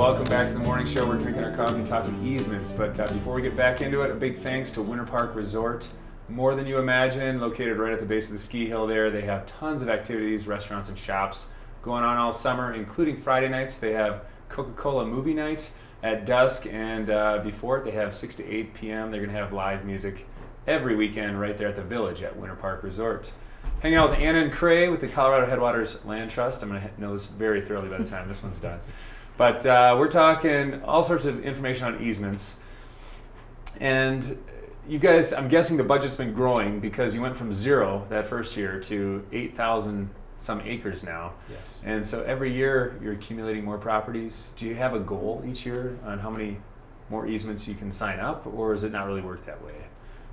welcome back to the morning show. We're drinking our coffee and talking easements, but before we get back into it, a big thanks to Winter Park Resort. More than you imagine, located right at the base of the ski hill there. They have tons of activities, restaurants, and shops going on all summer, including Friday nights. They have Coca-Cola movie night at dusk, and before it, they have 6 to 8 p.m. They're going to have live music every weekend right there at the Village at Winter Park Resort. Hanging out with Anna and Cray with the Colorado Headwaters Land Trust. I'm going to know this very thoroughly by the time this one's done. But we're talking all sorts of information on easements. And you guys, I'm guessing the budget's been growing because you went from 0 that first year to 8,000 some acres now. Yes. And so every year you're accumulating more properties. Do you have a goal each year on how many more easements you can sign up, or does it not really work that way?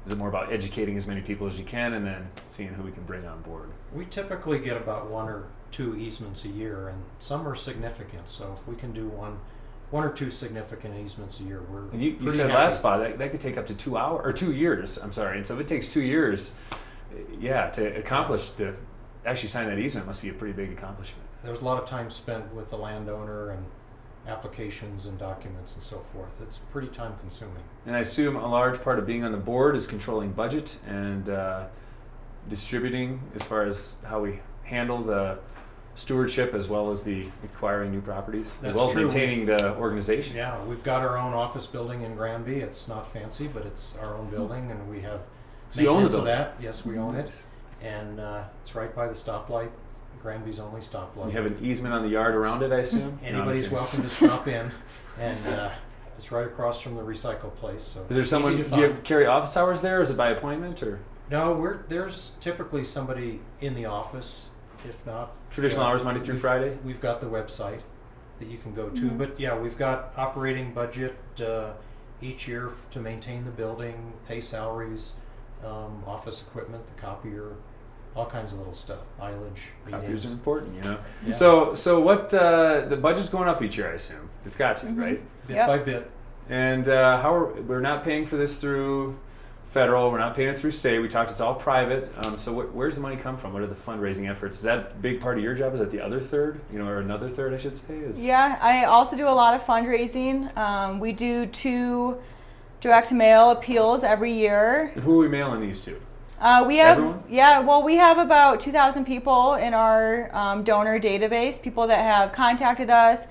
Is it more about educating as many people as you can and then seeing who we can bring on board? We typically get about 1 or 2 easements a year, and some are significant. So if we can do one or two significant easements a year, we're and you said happy. last spot that could take up to 2 hours or 2 years. I'm sorry. And so if it takes 2 years, to accomplish actually sign that easement must be a pretty big accomplishment. There's a lot of time spent with the landowner and applications and documents and so forth. It's pretty time consuming. And I assume a large part of being on the board is controlling budget and distributing as far as how we handle the stewardship as well as the acquiring new properties, That's as well as true. maintaining the organization. Yeah, we've got our own office building in Granby. It's not fancy, but it's our own building, and we have So you own the maintenance of building? that. Yes, we own it, and it's right by the stoplight, Granby's only stoplight. You have an easement on the yard around it, I assume? Anybody's No, welcome to stop in, and it's right across from the recycle place. So is there it's someone? easy to Do you find. carry office hours there, or is it by appointment, or No, there's typically somebody in the office. If not, traditional hours Monday through Friday? We've got the website that you can go to, but yeah, we've got operating budget each year to maintain the building, pay salaries, office equipment, the copier, all kinds of little stuff, mileage, Copiers meetings. are important, you know. Yeah. So what? The budget's going up each year, I assume. It's got to, right? Bit Yep. by bit. And we're not paying for this through federal. We're not paying it through state. We talked. It's all private. So where's the money come from? What are the fundraising efforts? Is that a big part of your job? Is that the other third? Or another third, I should say. Yeah, I also do a lot of fundraising. We do 2 direct mail appeals every year. And who are we mailing these to? We have Everyone? we have about 2,000 people in our donor database. People that have contacted us,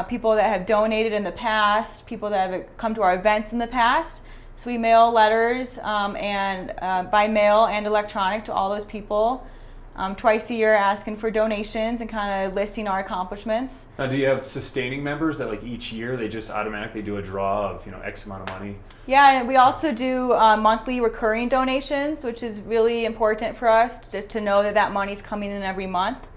people that have donated in the past, people that have come to our events in the past. So we mail letters and by mail and electronic to all those people twice a year, asking for donations and kind of listing our accomplishments. Now, do you have sustaining members that like each year they just automatically do a draw of X amount of money? Yeah, and we also do monthly recurring donations, which is really important for us just to know that that money's coming in every month.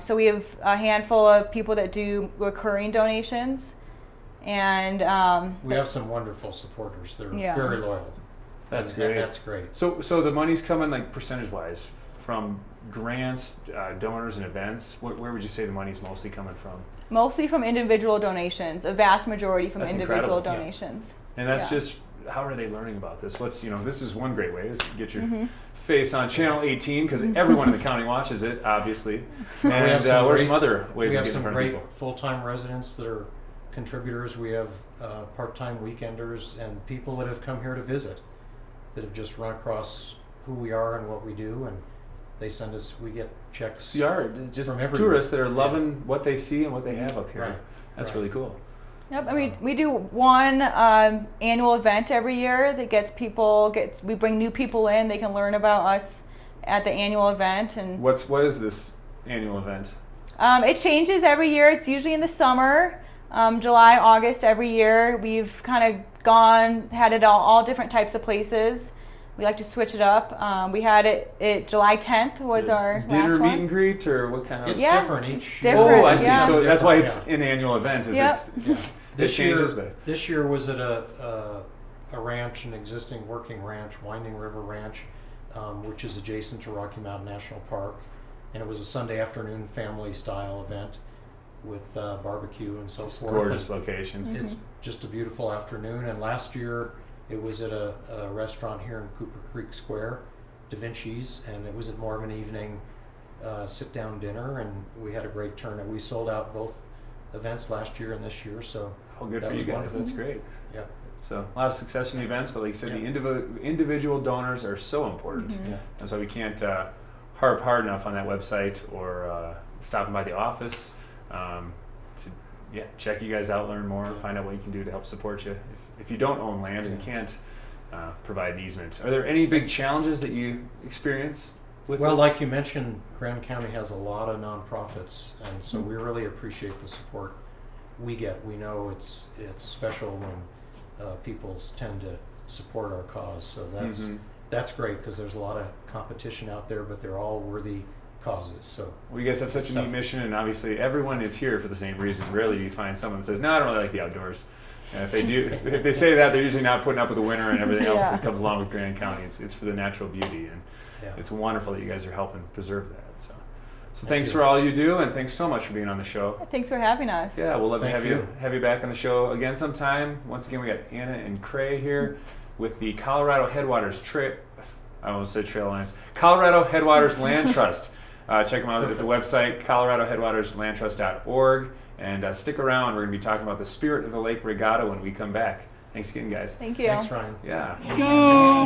So we have a handful of people that do recurring donations. And We have some wonderful supporters. They're Yeah. very loyal. That's And great. That's great. So the money's coming like percentage wise from grants, donors, and events. Where would you say the money's mostly coming from? mostly from individual donations, a vast majority from That's individual incredible. donations. And that's Yeah. just, how are they learning about this? This is one great way is get your face on Channel 18 because everyone in the county watches it, obviously. And what are some other ways we of have getting in some front of great people? full-time residents that are contributors. We have part-time weekenders and people that have come here to visit that have just run across who we are and what we do, and they send us, we get checks. So you are just from everywhere. tourists that are loving what they see and what they have up here. Right. That's Right. really cool. Yep, I mean, we do one annual event every year that we bring new people in, they can learn about us at the annual event. And What is this annual event? it changes every year. It's usually in the summer, July, August every year. We've kind of had it all different types of places. We like to switch it up. We had it July 10th was our dinner last meet one. and greet, or what kind of? It's Yeah, different it's each different, Oh, I see. yeah. So that's why it's Yeah. an annual event. Yep. It changes, but This year was at a ranch, an existing working ranch, Winding River Ranch, which is adjacent to Rocky Mountain National Park, and it was a Sunday afternoon family-style event with barbecue and so forth. gorgeous And location. It's just a beautiful afternoon, and last year it was at a restaurant here in Cooper Creek Square, Da Vinci's, and it was more of an evening sit-down dinner, and we had a great turnout. We sold out both events last year and this year. So Oh, good that for you was guys. wonderful. That's great. Yeah. So a lot of success in the events, but like you said, Yeah. the individual donors are so important. Mhm. Yeah. That's why we can't harp hard enough on that website or stopping by the office to check you guys out, learn more, find out what you can do to help support you. If you don't own land and can't provide an easement, are there any big challenges that you experience with Well, this? like you mentioned, Grand County has a lot of nonprofits, and so we really appreciate the support we get. We know it's special when people tend to support our cause, so that's great, because there's a lot of competition out there, but they're all worthy causes. So Well, you guys have such a neat mission, and obviously everyone is here for the same reason. Rarely do you find someone that says, "No, I don't really like the outdoors." And if they do, if they say that, they're usually not putting up with the winter and everything else that comes along with Grand County. It's for the natural beauty, and it's wonderful that you guys are helping preserve that. So thanks for all you do, and thanks so much for being on the show. Thanks for having us. Yeah, we'll love to Thank have you back on the show again sometime. Once again, we got Anna and Cray here with the Colorado Headwaters I almost said Trail Alliance. Colorado Headwaters Land Trust. Check them out at the website, coloradoheadwaterslandtrust.org. And stick around. We're going to be talking about the Spirit of the Lake Regatta when we come back. Thanks again, guys. Thank you. Thanks, Ryan. Yeah. Go,